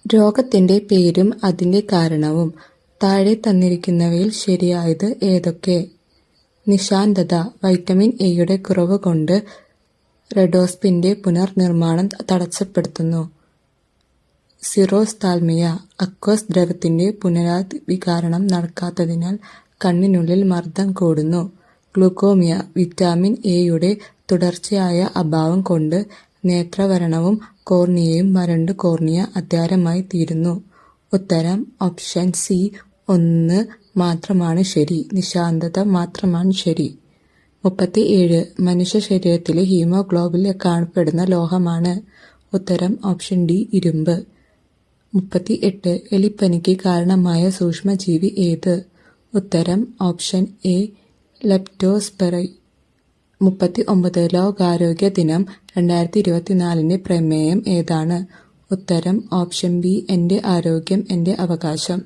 രോഗത്തിന്റെ പേരും അതിന്റെ കാരണവും. താഴെ തന്നിരിക്കുന്നവയിൽ ശരിയായത് ഏതൊക്കെ? നിശാന്തത. വൈറ്റമിൻ എയുടെ കുറവ് കൊണ്ട് റെഡോസ്പിന്റെ പുനർനിർമ്മാണം തടസ്സപ്പെടുന്നു. സിറോസ്താൽമിയ. അക്വസ് ദ്രവത്തിന്റെ പുനരുദ്ധാരണം നടക്കാത്തതിനാൽ കണ്ണിനുള്ളിൽ മർദ്ദം കൂടുന്നു. ഗ്ലൂക്കോമിയ. വിറ്റാമിൻ എയുടെ തുടർച്ചയായ അഭാവം കൊണ്ട് നേത്രവരണവും കോർണിയയും വരണ്ടു കോർണിയ അദ്വാരമായി തീരുന്നു. ഉത്തരം ഓപ്ഷൻ സി. 1 മാത്രമാണ് ശരി. നിശാന്തത മാത്രമാണ് ശരി. 37. മനുഷ്യ ശരീരത്തിലെ ഹീമോഗ്ലോബിനിൽ കാണപ്പെടുന്ന ലോഹമാണ്. ഉത്തരം ഓപ്ഷൻ ഡി. ഇരുമ്പ്. 38. എലിപ്പനിക്ക് കാരണമായ സൂക്ഷ്മജീവി ഏത്? ഉത്തരം ഓപ്ഷൻ എ. ലെപ്റ്റോസ്പൈറ. 39. ലോകാരോഗ്യ ദിനം 2024 പ്രമേയം ഏതാണ്? ഉത്തരം ഓപ്ഷൻ ബി. എന്റെ ആരോഗ്യം എന്റെ അവകാശം.